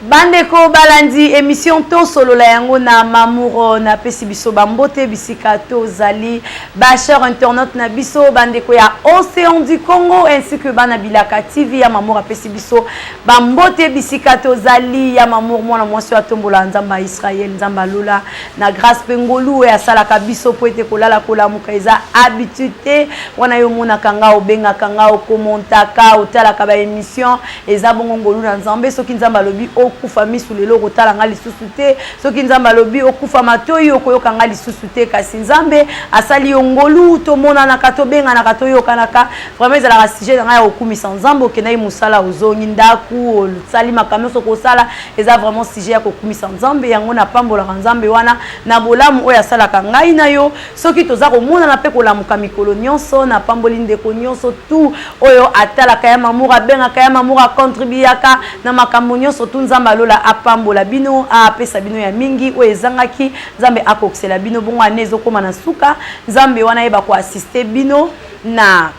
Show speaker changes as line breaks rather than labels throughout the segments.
Bandeko balandi émission to solo la yango na mamour na pesi biso bambote bisika to zali bacheur internaute na biso bandeko ya Océan du Congo ainsi que bana bilaka TV ya mamour pesi biso bambote bisika to zali ya mamour mwana mwasi wa tombola nzamba Israël nzamba lula na grâce pengolu ya salaka biso po ete kolala kola mukaiza habitude wana yo mona kanga obenga kanga okommentaka otalaka ba émission eza bongo ngolu na nzambe soki nzamba lobi okufa misulelo kotala nga lisusu te soki nzamba lobi okufa matoyi okoyoka nga lisusu te kasi nzambe asali yongolu tomona na kato benga na kato yokanaka vraiment ezalaka sujet nga ya okumisa nzambe okendaki musala ozongi ndaku osali makambo nyonso kosala eza vraiment sujet ya kokumisa nzambe yango na pambolaka nzambe wana na bolamu oyo asalaka ngai na yo soki toza komonana mpe kolamuka mikolo nyonso na pamboli ndeko nyonso tu oyo atalaka ya mamour abengaka ya mamour akontribuyaka na makambo nyonso tu nzambe alola apambola bino apesa bino ya mingi oyo ezangaki nzambe akokisela bino bongo ane ezokoma na suka nzambe wana yeba koassiste bino na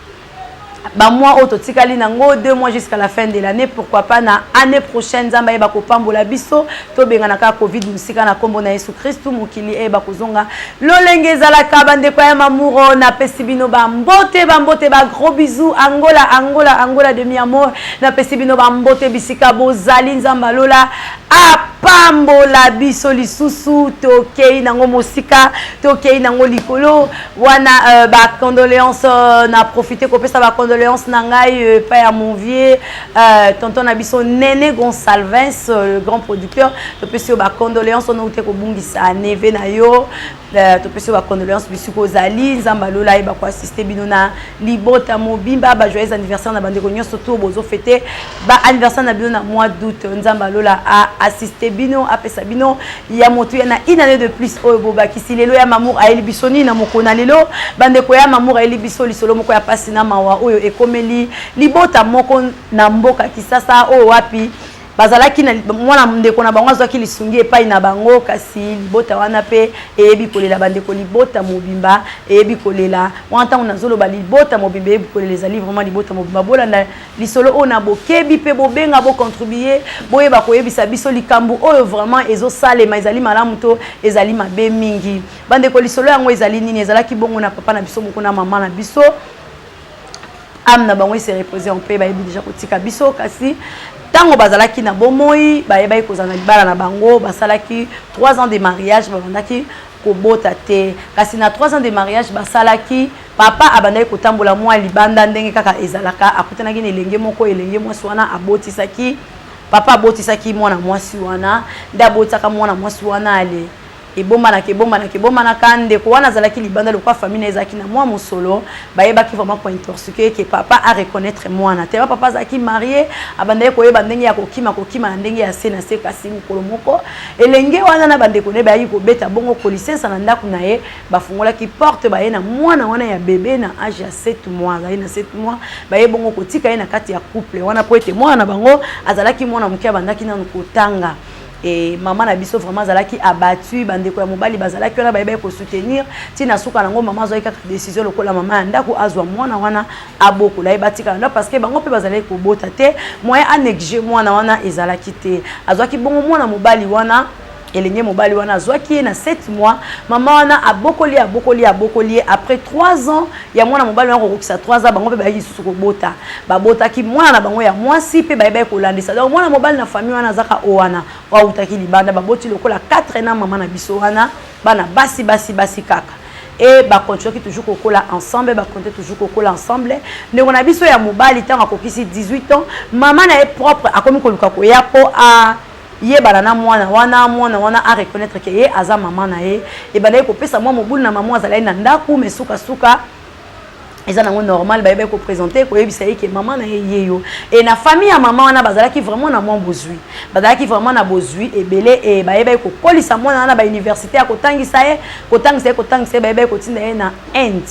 ba mois autotikali nango 2 mois jusqu'à la fin de l'année pourquoi pas na année prochaine nzamba yeba kopambola biso to benga na ka covid musika na kombo na Yesu Kristu mukili eba kozonga lolenge ezalaka bandeko ya mamuro na pesi bino bambote ba gros bisous Angola de mi amour na pesi bino bambote bisika bozali nzamba lola apambola biso lisusu tokei nango mosika tokei nango likolo wana ba condoléances na profiter kopesa ba condoléances nangai pa ya mon vieux tonton nabiso Nene Gonsalves le grand producteur topesi ba condoléances on oute ko bungisa neve na yo topesi ba condoléances bisiko zali nzamba lola eba ko assister bino na libota mobimba ba joyeux anniversaire na bandeko nyonso to bozo fêter ba anniversaire na bino na mois d'août nzamba lola a assister bino apesa bino ya motu ya na une année de plus oyo boba kisilelo ya mamour a elibisoni na mokona lelo bandeko ya mamour a elibiso lisolo moko ya pasi na mawa oyo ekomeli libota moko na mboka kisasa oyo wapi bazalaki na mwana ndeko na bango azwaki lisungi epai na bango kasi libota wana pe eyebi kolela bandeko libota mobimba eyebi kolela wana ntango nazoloba libota mobimba eyebi kolela ezali vraiment libota mobimba bolanda lisolo oyo na bokebi pe bobenga bocontribuer boyeba koyebisa biso likambo oyo vraiment ezosalema ezali malamu to ezali mabe mingi bandeko lisolo yango ezali nini ezalaki bongo na papa na biso moko na mama na biso amna bango se reposer en paix bayebi déjà kotika biso kasi tango bazalaki na bomoi bayeba kozana libala na bango basalaki 3 ans de mariage babandaki kobota te kasi na 3 ans de mariage basalaki papa abandaki kotambola mwa libanda ndenge kaka ezalaka akutanaki na elenge moko elenge mwasi wana abotisaki papa abotisaki mwana mwasi wana nde abotisaka mwana mwasi wana ale ebomba na kande ko wana zalaki libanda lokwa famille na ezaki na mwa musolo bayeba ki vraiment ko intoxiquer que papa a reconnaître mwana te papa zaki marié abandaki ko yeba ndenge ya kokima ndenge ya sena se kasi mukolo moko elenge wana na bande ko ne bayi ko beta bongo ko license na ndaku na ye bafungola ki porte baye na mwana wana ya bébé na âge ya 7 mois zayi na 7 mois baye bongo ko tika ye na kati ya couple wana po ete mwana bango azalaki mwana mukia bandaki na kotanga et maman na biso vraiment zalaki abattu bandeko ya mobali bazalaki wana bayeba ko soutenir tina suka nango maman zoyi kaka décision lokola maman ndako azwa mwana wana aboko la ebatika ndo parce que bango pe bazalaki ko bota te moyen a négliger mwana wana ezalaki te azwaki bongo mwana mobali wana elenge mobali wana azwaki na 7 mois maman wana abokoli après 3 ans ya mwana mobali wana kokisa 3 ans bango pe bayaki susu ko bota babotaki mwana na bango ya mwasi pe bayeba ko landisa donc mwana mobali na famille wana zaka owana wa utaki libanda baboti lokola 4 ans maman na biso wana bana basi kaka et ba continuer toujours kokola ensemble ba continuer toujours kokola ensemble ndeko na biso ya mobali tanga kokisi 18 ans maman na est propre akomi koluka ko yapo a yebana na mwana wana a reconnaître que ye aza maman na ye et balaye ko pesa mwa mobulu na maman azalai na ndaku mais suka eza nango normal bayeba ko présenter ko yebisa ye que maman na ye yo et na famille ya maman wana bazalaki vraiment na mwa bozui bazalaki vraiment na bozui ebele et bayeba ko kolisa mwana na ba université ya kotangisa ye bayeba ko tinda ye na Inde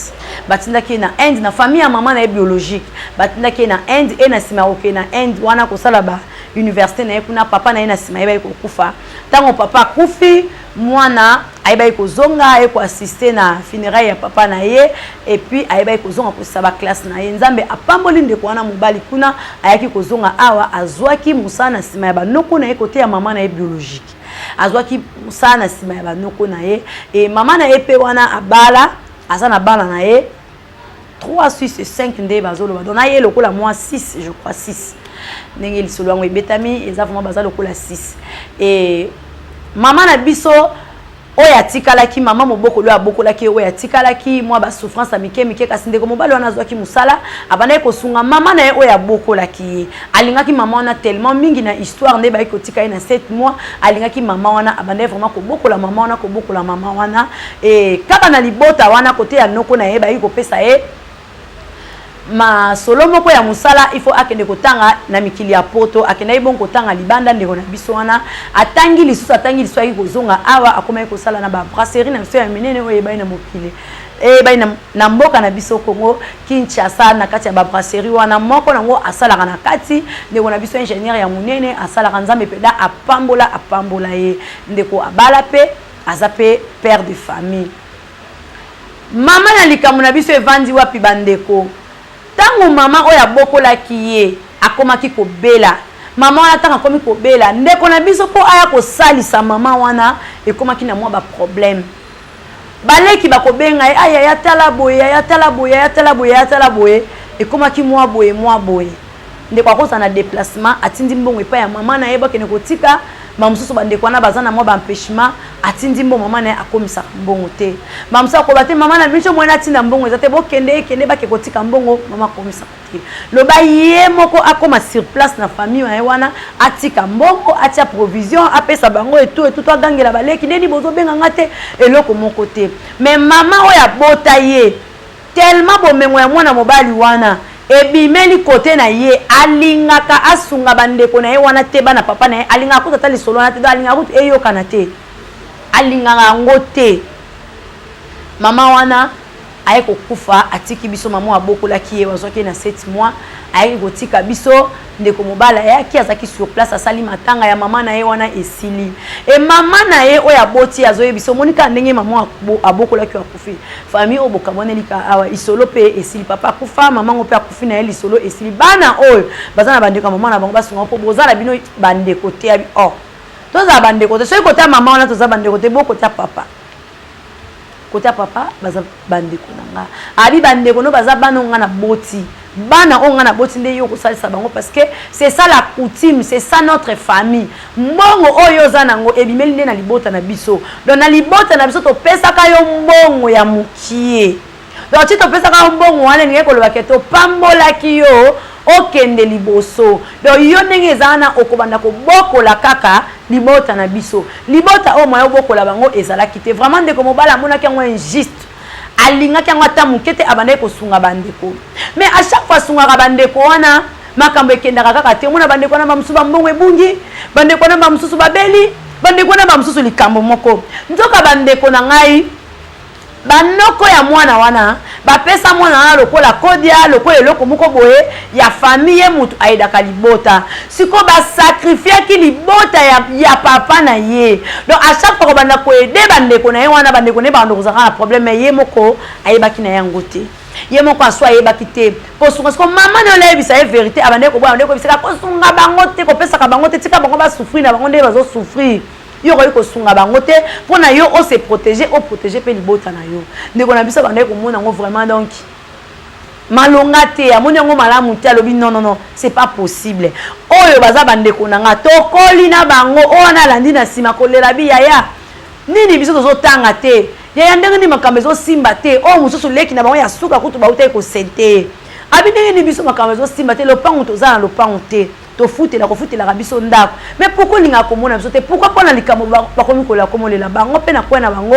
batindaki na Inde na famille ya maman na ye biologique batindaki na Inde et na sima oke na Inde wana ko sala ba université na ye kuna papa na ye na sima ye ba ko kufa tango papa kufi mwana ayeba kozonga eko assister na funérailles ya papa na ye et puis ayeba kozonga ko saba classe na ye nzambe apamboli ndeko wana mobali kuna ayaki kozonga awa azwaki musana sima ya banoko na ye kote ya mama na ye biologique azwaki musana sima ya banoko na ye et mama na ye pe wana abala azana bala na ye 3 6 5 nde bazolo donc na ye lokola moi 6 je crois 6 ndenge lisolo yango ebetami eza vraiment baza lokola 6 et mama na biso oya tikalaki mama moboko lo abokolaki oya tikalaki moi ba souffrance a mike kasi ndeko mobali wana azwaki musala abana ko sunga mama na ye oya bokolaki alingaki mama wana tellement mingi na histoire nde ba ko tika na 7 mois alingaki mama wana abana vraiment ko bokola mama wana et kaka na libota wana côté ya noko na ye ba ko pesa ye ma solo moko ya musala il faut akende kotanga na mikili ya poto akenda ibon kotanga libanda ndeko na biso wana atangi lisusu aki kozonga awa akoma kosala na ba brasserie na biso ya minene oyo ebai na mokili ebai na mboka na biso Congo Kinshasa na kati ya ba brasserie wana moko nango asala na kati ndeko na biso ingénieur ya munene asala nzambe peda apambola ye ndeko abala pe azape père de famille mama na likamu na biso evandi wapi bandeko tango mama oya bokola kiye akomaki kobela mama wana tanga komi kobela ndeko na biso po aya ko salisa mama wana ekomaki na mwa ba problème baleki bakobenga aya ya tala boye ekomaki mwa boye ndeko akosa na déplacement atindi mbongo epa ya mama na yeba kene kotika mamususu bandeko wana bazana mwa ba empêchement atindi mbongo mama na akomisa mbongo te mamususu akobate mama na biso mwana atinda mbongo ezate bokende bake kotika mbongo mama akomisa te loba ye moko akoma sur place na famille na wana atika mbongo atia provision apesa bango et tout agangela baleki ndeni bozo benga ngate eloko moko te mais mama oya bota ye tellement bomengo ya mwana mobali wana ebimeli kote na ye alingaka asunga bandeko na ye wana te bana papa na ye alingaka kota lisolo na te alingaka kutu eyokana te alingaka ngo te mama wana aye kokufa atiki biso mama abokolaki ye wazwaki na 7 mois aye kotika biso ndeko mobala yaki azaki sur place asali matanga ya mama na ye wana esili e mama na ye oya boti azoye biso monika ndenge mama abokolaki akufi famille oboka monelika awa isolo pe esili papa akufa mama ngo pe akufi na ye lisolo esili bana oyo bazana bandeko mama na bango basunga po bozala bino bandeko te abi toza bandeko te soki kota mama wana toza bandeko te boko ta papa kota papa baza bandeko nanga abi bandeko no baza bana nga na boti bana onga na boti nde yo kosalisa bango parce que c'est ça la coutume, c'est ça notre famille mbongo oyo za nango ebimeli nde na libota na biso donc na libota na biso to pesa ka yo mbongo ya mukie donc ti to pesa ka mbongo wana ngeke koloba ke to pambola ki yo okende liboso donc yo ndenge ezana okobanda ko bokola kaka libota na biso libota o moyo bokola bango ezalaki te vraiment ndeko mobala mona ki yango injuste alinga ki yango ata mokete abanda kosunga bandeko mais à chaque fois sunga bandeko wana makambo ekendaka kaka te mona bandeko wana bamususu bambongo ebungi bandeko wana bamususu babeli bandeko wana bamususu likambo moko nzoka bandeko na ngai banoko ya mwana wana bapesa mwana wana lokola kodia lokola eloko moko boye ya famille mutu aidaka libota siko basakrifie ki libota ya papa na ye donc à chaque fois banda ko aider bandeko na ye wana bandeko ne bando kozaka na problème ye moko ayebaki na yango te ye moko aswa ayebaki te kosunga siko mama ne olebisa ye vérité abande ko bwana ndeko bisaka kosunga bango te kopesaka bango te tika bango ba souffrir na bango nde bazo souffrir yo ko sunga bango te pona yo o se protéger pe libota na yo ndeko na biso bande ko mona ngo vraiment donc malonga te amoni ngo malamu te alobi non c'est pas possible oyo baza bandeko na nga tokoli na bango ona landi na sima kolela biyaya nini biso tozo tanga te ya ndenge ni makambo zo simba te o mususu leki na bango ya suka kutu ba utai ko sente abi ndenge ni biso makambo zo simba te lopango toza na lopango te to futela ko futela biso ndako mais pourquoi linga komona biso te pourquoi pona likamo bakomi kola komolela bango pe na kwena bango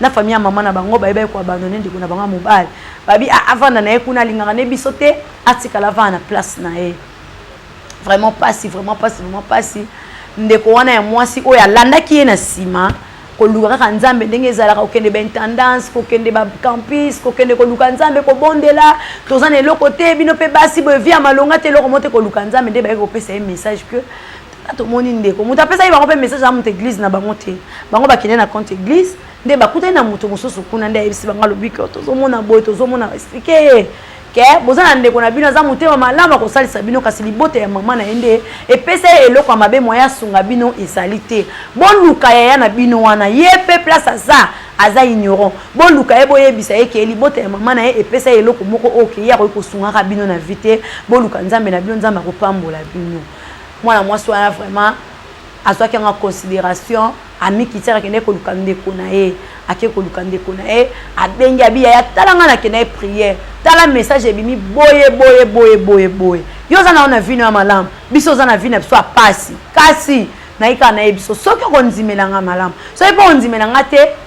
na famille ya mama na bango bayiba ko abandonner ndiko na bango mobali babi avanda na ekuna linga ne biso te atika la vana place na e vraiment pas si ndeko wana ya mwasi oyo alandaki ye na sima koluka kaka nzambe ndenge ezalaka kokende ba intendance kokende ba campus kokende koluka nzambe kobondela tozana eloko te bino pe basi boye via malonga te eloko mote koluka nzambe nde baye kopesa ye message que to moni ndeko mutu apesa ye bango pe message à monte église na bango te bango bakende na compte église nde bakuta na mutu mosusu kuna nde ayebisi bango alobi ke tozomona boye tozomona expliquer ke bozana ndeko na bino za mutema malama ko salisa bino kasi libote ya mama na ende epesa eloko ya mabe moya sunga bino esalite bon luka ya na bino wana ye pe place aza ignorant bon luka ye boyebisa ye ke libote ya mama na ye epesa eloko moko oke ya ko sunga ka bino na vite bon luka nzambe na bino nzambe ko pambola bino mwana mwasi wana vraiment azwaki en considération ami kitera kende ko luka ndeko na ye ake ko luka ndeko na ye abengi abiya ya talanga na kende prière tala message ebimi boye yo za na vino ya malamu biso za na vino biso apasi kasi na ika na ebiso soki ko nzimelanga malamu so ipo nzimelanga te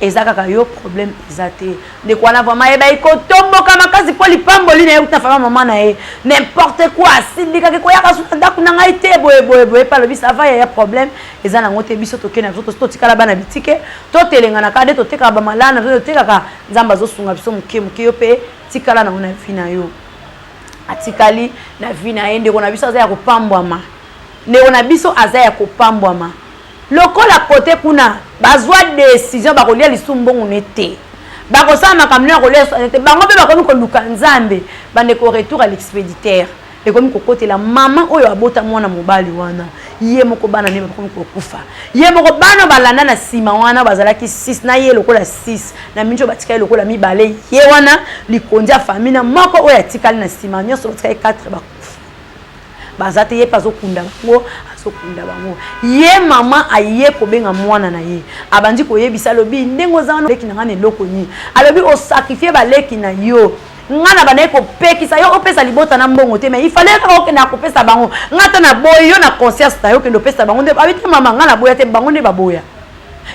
ezaka ka yo problème ezate de quoi na vraiment eba iko tomboka makasi po lipamboli na ye utafama mama na ye n'importe quoi silika ke ko yaka suka ndaku na ngai te boye pa lobi ça va ya problème ezana ngote biso tokena biso to tikala bana bitike to telenga na kade to teka ba malana to teka ka nzamba zo sunga biso muke yo pe tikala na ona fina yo atikali na vina ende ko na biso aza ya kopambwama ndeko na biso aza ya kopambwama lokola côté kuna bazwa décision bakolia lisumbongo nete bakosala makambo na kolia nete bango pe bakomi koluka nzambe bande ko retour à l'expéditeur ekomi kokotela mama oyo abota mwana mobali wana ye moko bana ne bakomi kokufa ye moko bana balanda na sima wana bazalaki 6 na ye lokola 6 na minjo batika lokola mibale ye wana likondia famille na moko oyo atikali na sima nyonso batika 4 bakufa bazate ye pazo kunda bango azokunda bango ye mama aye kobenga mwana na ye abandi koyebisa lobi ndengo zano leki na ngane loko ni alobi o sacrifier baleki na yo ngana bana ko pekisa yo opesa libota na mbongo te mais il fallait que na kopesa bango ngata na boyo yo na conscience ta yo ke ndopesa bango nde abiti mama ngana boya te bango nde baboya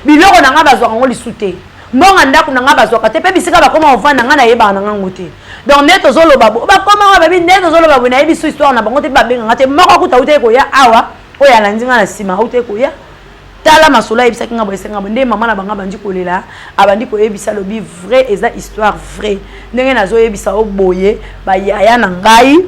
biloko na nga bazwa ngo lisute mbonga ndaku na nga bazwa te pe bisika bakoma ovanda ngana yeba na ngango te donc neto zolo babo bakoma babi neto zolo babo na yebisu histoire na bango te babenga ngate moko kuta ute ko ya awa oya la nzinga na sima ute ko ya tala masola yebisa kinga boyesenga nde mama na banga bandi kolela abandi koyebisa lobi vrai eza histoire vrai ndenge nazo yebisa oboye ba yaya na ngai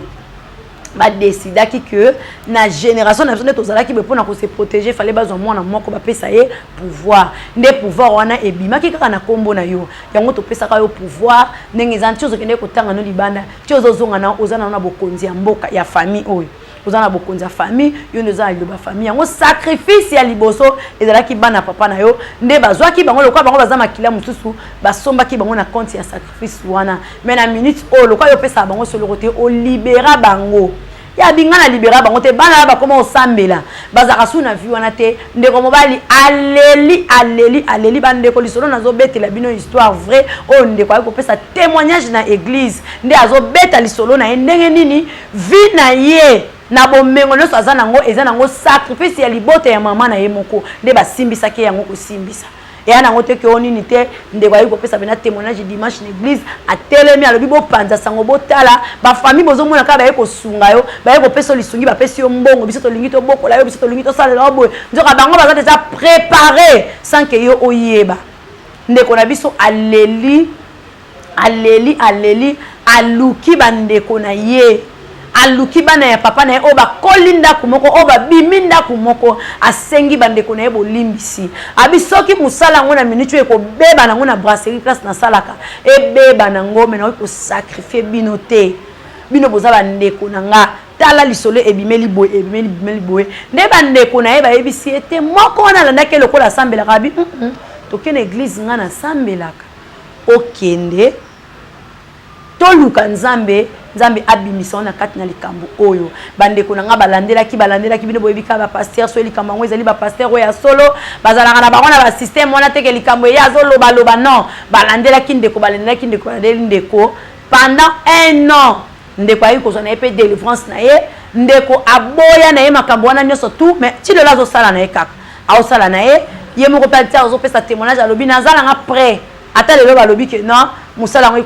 ba décidaki que na génération na biso tozalaki be pona ko se protéger fallait bazwa mwana moko ba pesa ye pouvoir nde pouvoir wana ebimaki kaka na kombo na yo yango to pesa ka yo pouvoir ndenge za ntizo kende ko tanga no libanda tiozo zonga na ozana na bokonzi ya mboka ya famille oyo ozana bokonzi ya famille yo ndoza liloba famille yango sacrifice ya liboso ezalaki bana papa na yo nde bazwaki bango lokwa bango bazama kila mususu basombaki bango na compte ya sacrifice wana mais na minute o lokwa yo pesa bango sur le côté o libéra bango ya bingana libéra bango te bana ba koma osambela bazaka su na vie wana te ndeko mobali aleli bande ko lisolo nazo betela bino histoire vrai o ndeko ayi ko pesa témoignage na église nde azo beta lisolo na ndenge nini vie na ye na bomengo nyonso aza nango eza nango sacrifice ya libote ya mama na ye moko nde basimbisaki yango kosimbisa eya nango te ke onini te ndeko ayi kopesa bena témoignage dimanche na église atelemi alobi bopanza sango botala bafamille bozomona kaka baye kosunga yo baye kopesa lisungi bapesi yo mbongo biso tolingi tobokola yo biso tolingi tosalela yo boye nzoka bango baza deja préparé sans ke yo oyeba ndeko na biso aleli aluki bandeko na ye aluki bana ya papa na ye oba kolinda kumoko oba biminda kumoko asengi bandeko na ye bolimbisi abisoki musala ngo na minute eko beba nango na brasserie place na salaka ebeba nango mena ko sacrifier bino te bino boza bandeko na nga tala lisolo ebimeli boye nde bandeko na ye ba yebisi ete moko wana landaki lokola sambelaka bi tokene église nga na sambelaka okende toluka nzambe abimisa na kati na likambo oyo bandeko na nga balandelaki bino boyebika ba pasteur so likambo ngo ezali ba pasteur oya solo bazalaka na bango na ba système wana teke likambo ya zo loba non balandelaki ndeko ndeko pendant 1 an ndeko ayi ko zona epé délivrance na ye ndeko aboya na ye makambo wana nyoso tout mais ti de la zo sala na ye kaka au sala na ye moko pata zo pesa témoignage alobi nazala nga prêt ata lelo balobi que non musala ngo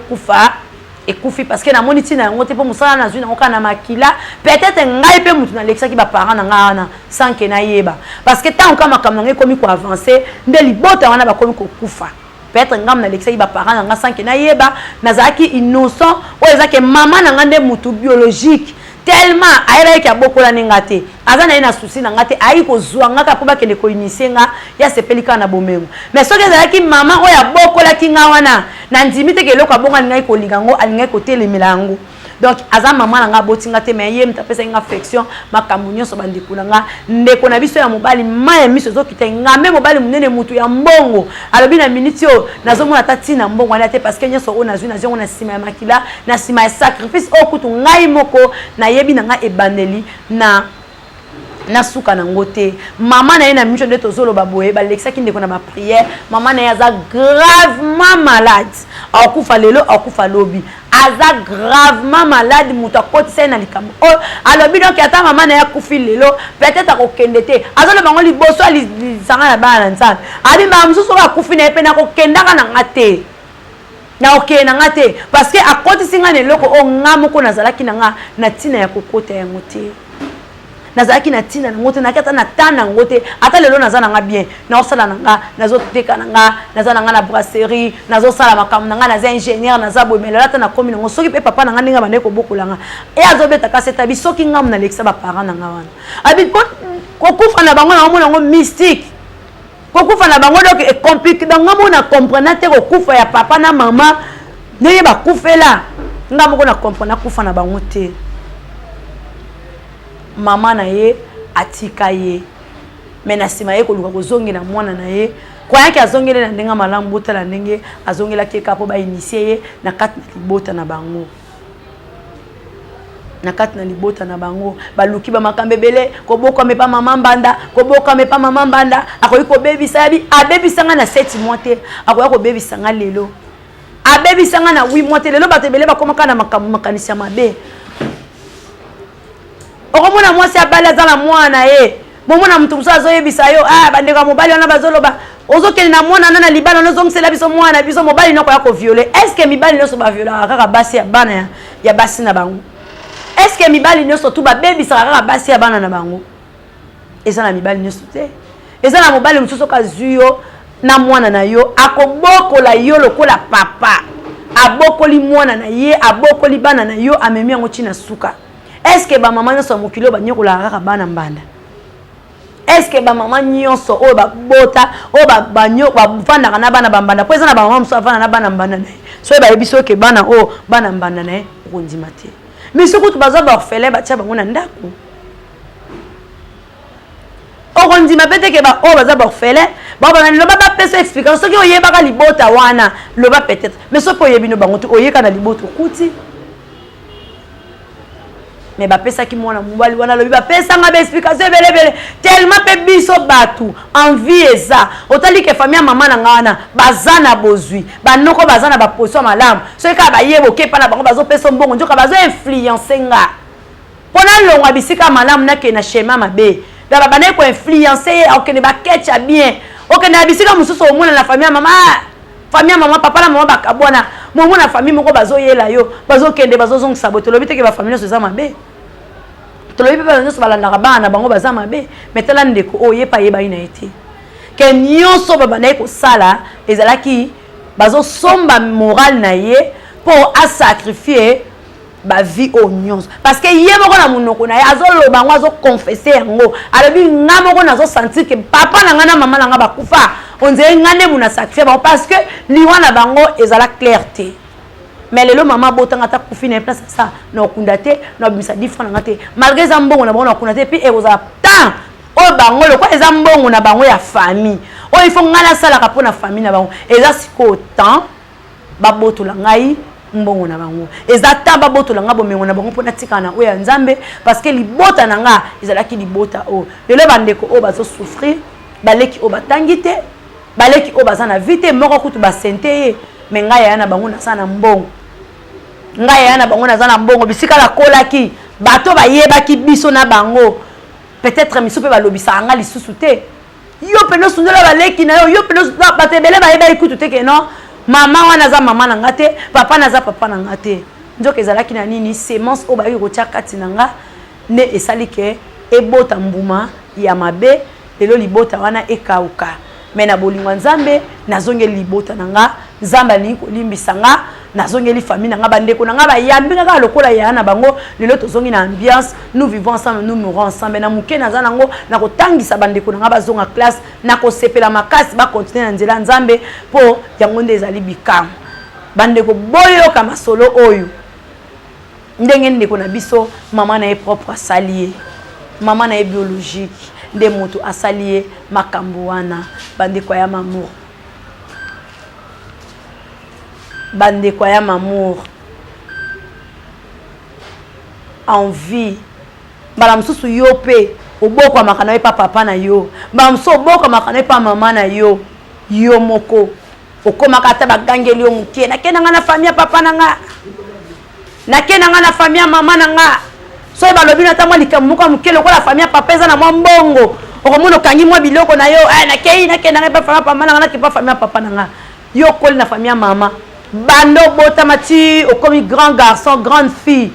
ekufi parce que na moni tina ngo te po musala na zuna okana makila peut-être ngai pe mutu na lexa ki ba parents na ngana sans que na yeba parce que tant kama kama ngai komi ko avancer nde libota wana ba komi ko kufa peut-être ngam na lexa ki ba parents na nga sans que na yeba nazaki innocent o ezake mama na ngande mutu biologique tellement ayera ki abokola ningate azana ina souci na ngate ayi ko zuanga po ba kende ko inisenga ya sepelika na bomengo mais soki ezalaki mama oyo abokola ki nga wana na ndimite ke eloko abonga ngai ko lingango alingai ko telemela yango donc aza mama na nga botinga te mais ye mtapesa nga affection makambo nyonso bandeko na nga ndeko na biso ya mobali maya miso zokita ngambe mobali munene mutu ya mbongo alobi na minute yo nazomona tati na mbongo ala te parce que nyonso ona zwi na zongo na sima ya makila na sima ya sacrifice okutu ngai moko na yebi na nga ebandeli na suka na ngote mama na ye na micho nde tozoloba boye balekisaki ndeko na bapriere mama na ye aza gravement malade akufa lelo akufa lobi aza gravement malade mutu akotisa na likambo oyo alobi donc ata mama na ye akufi lelo peut-être akokende te azoloba ngo liboso alisanga na bana na nzambe abi mama mosusu oyo akufi na ye mpe nakokendaka na nga te na okende na nga te parce que akotisi nga na eloko oyo nga moko nazalaki na nga na ntina ya kokota yango te nazalaki na tina na ngote nakata na tana ngote ata lelo nazana nga bien na osala na nga nazoteka na nga nazana nga na brasserie nazosala makambo na nga naza ingénieur naza bomela ata na komi ngo soki pe papa na nga ninga bane ko bokola nga e azobeta kaseta bi soki nga mna lekisa ba parents na nga wana abi ko kufa na bango na mona ngo mystique ko kufa na bango donc e compliqué donc nga mona comprendre te ko kufa ya papa na mama neye ba kufela nga moko na comprendre kufa na bango te mama na ye atika ye mais na sima ye ko luka kozongela mwana na ye kwa yake azongela na ndenga malamu bota la ndenge azongela ke kapo ba initier ye na kati na libota na bango na kati na libota na bango baluki ba makambe bele ko boko me pa mama mbanda ko boko me pa mama mbanda akoyi ko baby sabi a baby sanga na 7 mois te akoyi ko baby sanga lelo a baby sanga na 8 mois te lelo batebele ba komaka na makambo makanisa mabe okomona mwasi abala za mwana ye bomona mtu musa azoyebisa yo bandeka mobali wana bazoloba ozokende na mwana na libana nozomsela biso mwana biso mobali noko ya ko violer est-ce que mibali nyoso ba violer kaka basi ya bana ya basi na bango est-ce que mibali nyoso tu ba baby sa kaka basi ya bana na bango eza na mibali nyoso te eza na mobali mususu ka zuyo na mwana na yo akobokola yo lokola papa abokoli mwana na ye abokoli bana na yo amemi yango china suka. Est-ce que ba maman nyonso mokilo ba nyokola kaka bana mbanda? Est-ce que ba maman nyonso o ba bota o ba nyoko ba vanda kana bana mbanda? Po eza na ba maman so vanda na bana mbanda na. So ba yebiso ke bana o bana mbanda na kondima te. Mais ce que tu baza ba orphelin ba tia bango na ndako. O kondima pete ke ba o baza ba orphelin ba ba na ba pesa explication so ki o yeba ka libota wana lo ba peut-être. Mais so po yebino bango tu o yeka na libota kuti. Mais ba pesa ki mwana mobali wana lobi ba pesa nga ba explication belebele tellement pe biso batu envie eza otali ke famille mama na ngana bazana bozui banoko bazana ba position malamu so ka ba yebo ke pa na bango bazo pesa mbongo njoka bazo influencer nga pona longa bisika malamu na ke na schéma mabe ba bana ko influencer okene ba ketcha bien okene bisika mususu omona na famille mama papa na mama bakabona momo na famille moko bazo yela yo bazo kende bazo zong sabote lobi te ke ba famille so za mabe to lobi pe bazo so balanda bana bango baza mabe metala ndeko oye pa yeba ina ete ke nyonso baba na ko sala ezalaki bazo somba moral na ye pour a sacrifier ba vie au nyonso parce que ye moko na munoko na ye azoloba ngo azo confesser yango alobi nga moko nazo sentir que papa na nga na mama na nga bakufa on dirait ngane muna sacrifier parce que liwana bango ezala clarté mais lelo mama botanga ta kufi na place ça na okundate na bimisa different ngate malgré za mbongo na bango na okundate puis ezala tant o bango lo kwa eza mbongo na bango ya famille o il faut ngala sala ka pona famille na bango eza siko tant babotola ngai mbongo na bango eza tant babotola nga bomengo na bango pona tikana o ya nzambe parce que libota na nga ezala ki libota o lelo bandeko o bazo souffrir baleki o batangite baleki o bazana vite moko kutu ba sente mais nga ya na bango na sana mbongo nga ya na bango na sana mbongo bisika la kolaki bato ba yebaki biso na bango peut-être misupe ba lobisa nga lisusu te yo peno sundela baleki na yo peno batebele ba yeba ikutu te ke non mama wana za mama na ngate papa na za papa na ngate njoka ezalaki na nini semence o ba yi kotia kati na nga ne esali ke ebota mbuma ya mabe lelo libota wana ekauka mais na bolingwa nzambe nazongeli libota na nga nzambe ali kolimbisa nga nazongeli famille na nga bandeko na nga ba yambi nga lokola ya na bango lelo tozongi na ambiance nous vivons ensemble nous mourons ensemble na muke na zanango na kotangisa bandeko na nga bazonga classe na kosepela makasi ba continuer na nzela nzambe po yango nde ezali bikam bandeko boyo kama solo oyo ndenge ndeko na biso mama na ye propre asalié mama na ye biologique nde moto asalié makambo wana bandeko ya mamour bandeko ya mamour envie mbala mususu yo pe oboko makana ye pa papa na yo mbala mususu oboko makana ye pa mama na yo yo moko okomaka ata bagangeli yo mukie nakenda nga na famille papa na nga nakenda nga na famille mama na nga so balobi na tamwa likamuka mukie lokola famille papa eza na mwa mbongo okomono kangi mwa biloko na yo nakenda nga pa famille mama na nga na pa famille papa na nga yo koli na famille mama bando botamati okomi grand garçon grande fille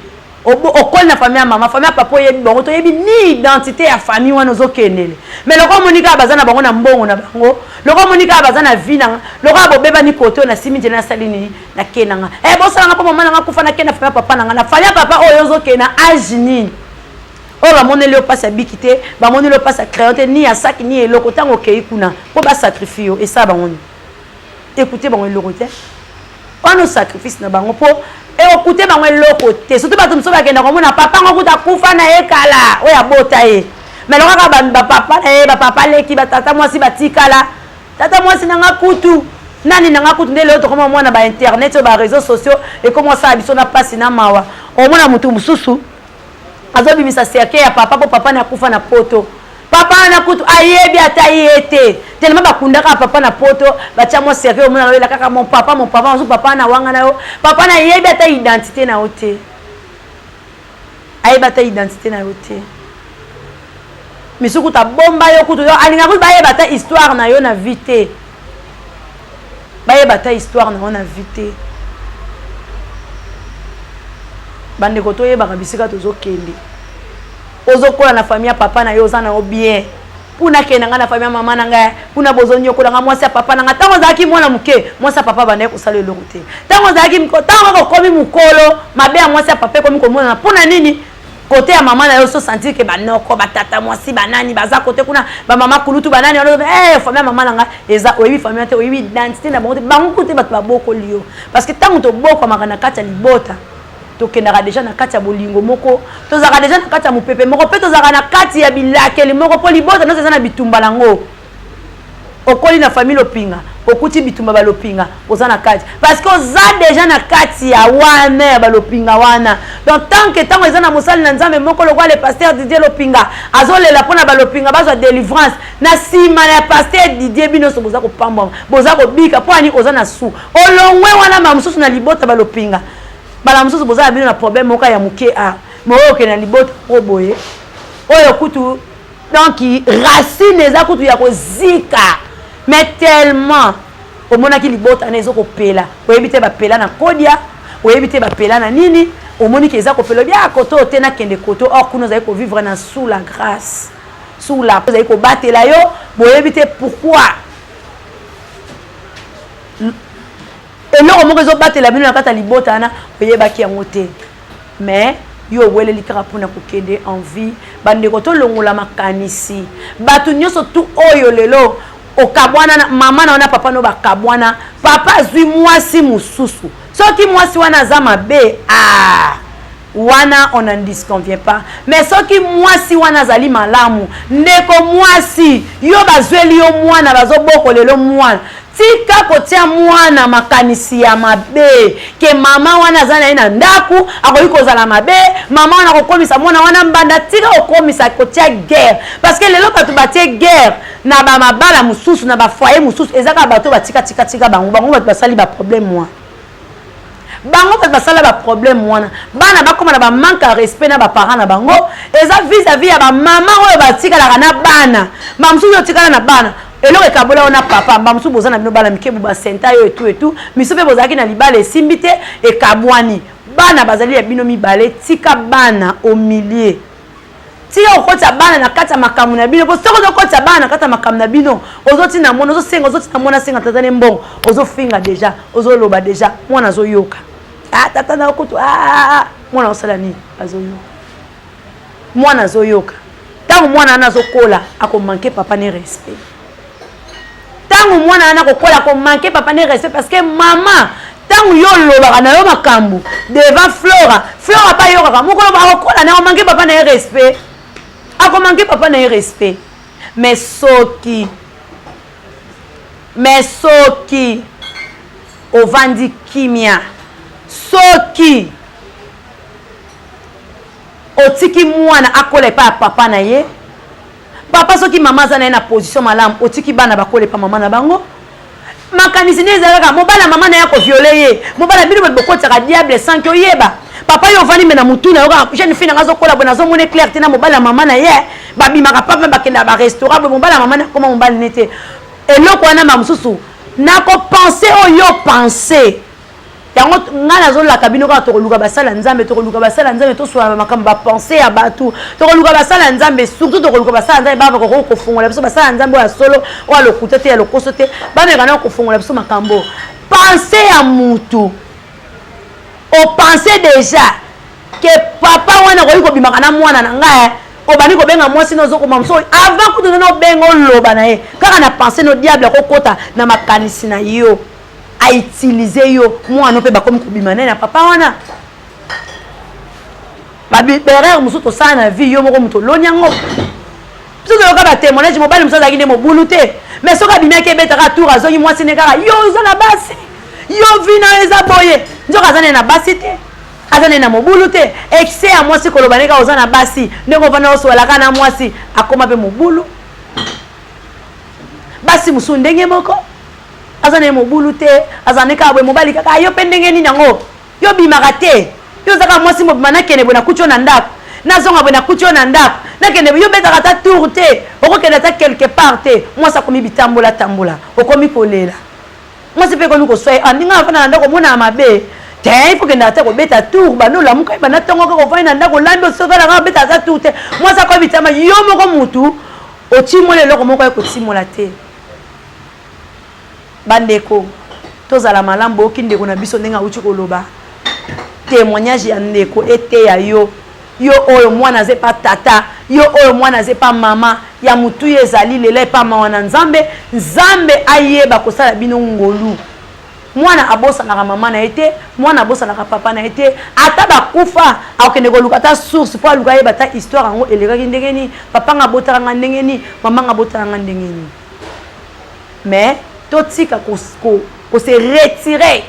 okoli na famille mama famille papa yebi bongo to yebi ni identité ya famille wana ozokendele mais loko monika bazana bango na mbongo na bango loko monika bazana vie na loko bobeba ni koto na simi jena salini na kenanga bosala nga po mama na nga kufa na kena famille papa na famille papa oyo ozokena age nini oyo bamoneli yo mpasi ya biki te bamoneli yo mpasi ya crayon te ni ya saki ni eloko ntango okei kuna mpo basakrifie yo esala bangoni ekute bango eloko te wana sacrifice na bango po ekute bango eloko te surtout bato mosusu bakenda komona papa ngo kuta kufa na ye kala oyo abota ye mais lokaka bapapa na ye bapapa leki batata mwasi batikala tata mwasi na nga kutu nani na nga kutu nde leo tokoma mwana bainternet oyo bareseau sociaux ekoma osala biso na mpasi na mawa omona motu mosusu azobimisa serke ya papa po papa na kufa na poto papa na kutu ayebi ata ye te tellement bakundaka papa na poto batia mo serke omona loyela kaka mon papa mosu papa na wanga na yo papa na yebi ata identité na yo te ayebi ata identité na yo te misuku ta bomba yo kutu yo alinga kutu bayeba ata histoire na yo na vie te bayeba ata histoire na yo na vie te bandeko toyebaka bisika tozokende ozokola na famille papa na yo oza na yo bien puna kenda nga na famille mama na nga puna bozonyo kola nga mwasi ya papa na nga tango zaki mwana muke mwasi ya papa banaye kosala eloko te tango zaki tango komi mukolo mabe ya mwasi ya papa komi komona puna nini kote ya mama na yo so sentir ke banoko batata mwasi banani baza kote kuna ba mama kulutu banani famille mama na nga eza oyebi famille te oyebi identité na bango te bango kote bato baboko liyo parce que tango to boko makana kati ya libota tokendaka deja na kati ya bolingo moko tozaka deja na kati ya mopepe moko pe tozaka na kati ya bilakeli moko po libota nyonso eza na bitumba nango okoli na famille lopinga okuti bitumba balopinga oza na kati parce que oza deja na kati ya wana ya balopinga wana donc tant que ntango eza na mosali na nzambe moko lokwa le pasteur Didier Lopinga azolela mpona balopinga bazwa délivrance na nsima ya pasteur Didier binoso boza kopambwama boza kobika mpo ani oza na su olongwe wana mamosusu na libota balopinga bala mususu boza bino na problème moko ya muke a moyo ke na libota oboye oyo kutu donc racine eza kutu ya kozika mais tellement omona ki libota na ezo kopela oyebi te bapela na kodia oyebi te bapela na nini omoni ke eza kopela bia koto te na kende koto or kuna za ko vivre na sous la grâce sous la za ko batela yo boyebi te pourquoi eloko moko ezobatela bino na kati ya libota wana oyebaki yango te mais yo oweleli kaka mpona kokende envie bandeko tolongola makanisi bato nyonso tu oyo lelo okabwana mama na wana papa no bakabwana papa azwi mwasi mosusu soki mwasi wana aza mabe wana on n'en disconvient pas mais soki mwasi wana azali malamu ndeko mwasi yo bazweli yo mwana bazoboko lelo mwana tika kotia mwana makanisi ya mabe ke mama wana aza na ye na ndaku akoki kozala mabe mama wana kokomisa mwana wana mbanda tika kokomisa kotia guerre parce que lelo bato batie guerre na bamabala mosusu na bafoye mosusu ezaka bato batika bango bato basali baproblème wana bango bato basala baproblème wana bana bakoma na bamanque ya respect na baparent na bango eza vis-à-vis ya bamama oyo batikalaka na bana bamosusu oyo tikala na bana eloko ekabola wana papa bamosusu boza na bino bala mikebu basenta yo etu miso mpe bozalaki na libala esimbi te ekabwani bana bazali ya bino mibale tika bana au milieu tika okotisa bana na kati ya makambo na bino po soki ozokotisa bana na kati ya makambo na bino ozotina mwana ozosenga ozotina mwana asenga tata ne mbongo ozofinga deja ozoloba deja mwana azoyoka ah tata na okutu ah mwana osala nini azoyoka mwana azoyoka tango mwana ana azokola akomanke papa ne respect tango mwana ana kokola akomanke papa ne respect parce que maman tango yo lobaka na yo makambo devant Flora pa yokaka mokolo bakokola na akomanke papa ne respect akomanke papa ne respect mais soki ovandi kimia soki otiki mwana akola pa papa na ye papa soki mama za na position malamu otiki bana bakola pa mama na bango makanisi ne ezalaka mobala mama na yako violer ye mobala bino bokotaka diable sans que oyeba papa yo vani mena mutuna yo jeune fille ngazo kola bona zo mone clarté na mobala mama na ye babimaka papa bakenda ba restaurant mobala mama na koma mobala nete eloko wana mamususu nako penser oyo penser yango ngana zo la kabino ka to luka basala nzambe to luka basala nzambe to so makamba penser ya batu to luka basala nzambe surtout to luka basala nzambe baba ko fungola biso basala nzambe ya solo wa lokuta te ya lokoso te bana kana ko fungola biso makambo penser ya mutu o penser déjà que papa wana ko bimaka na mwana na nga obani ko benga mwasi no zo ko mamso avant ko no benga loba na ye kaka na penser no diable ko kota na makanisi na yo a utiliser yo mwana pe bakomi kubimana na papa wana babi berere musu to sana vie yo moko muto lonyango biso to yoka ba témoignage mobali musu azaki ne mobulu te mais soka bimia ke betaka tour azongi mwasi ne kaka yo za na basi yo vina eza boye njoka zane na basi te azane na mobulu te excès ya mwasi koloba ne ka ozana basi ndeko vana oso wala kana mwasi akoma pe mobulu basi musu ndenge moko azane mobulu te azane ka bwe mobali kaka yo pendenge ni nango yo bimaka te yo zaka mwasi mobima na kene bona kucho na ndako na zonga bona kucho na ndako na kene yo betaka ta tour te okokenda ta quelque part te mwasa komi bitambola tambola okomi kolela mwasi pe komi ko soye andinga afana na ndako mona mabe te il faut que na ta ko beta tour bano la muka bana tongo ko fanya na ndako lando so kala ka beta ta tour te mwasa ko bitama yo moko mutu o timole loko moko ko timola te bandeko tozala malambo okindeko na biso ndenga uchi koloba témoignage ya ndeko ete ya yo oyo mwana ze pa tata yo oyo mwana ze pa mama ya mutu ezali lele pa mama na nzambe ayeba kosala bino ngolu mwana abosa na mama na ete mwana abosa na papa na ete ata bakufa akende ko lukata source po luka yeba ta histoire ngo elekaki ndengeni papa ngabota nga ndengeni mama ngabota nga ndengeni mais totika ko se retirer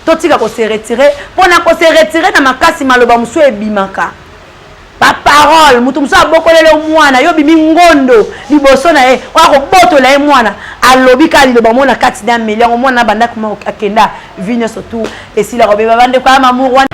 totika ko se retirer pona ko se retirer na makasi maloba musu ebimaka ba parole mutu musu abokolele mwana yo bimi ngondo liboso na ye kwa ko botola ye mwana alobi ka liloba mona kati na million mwana banda kuma akenda vigne surtout esila ko be bande kwa mamour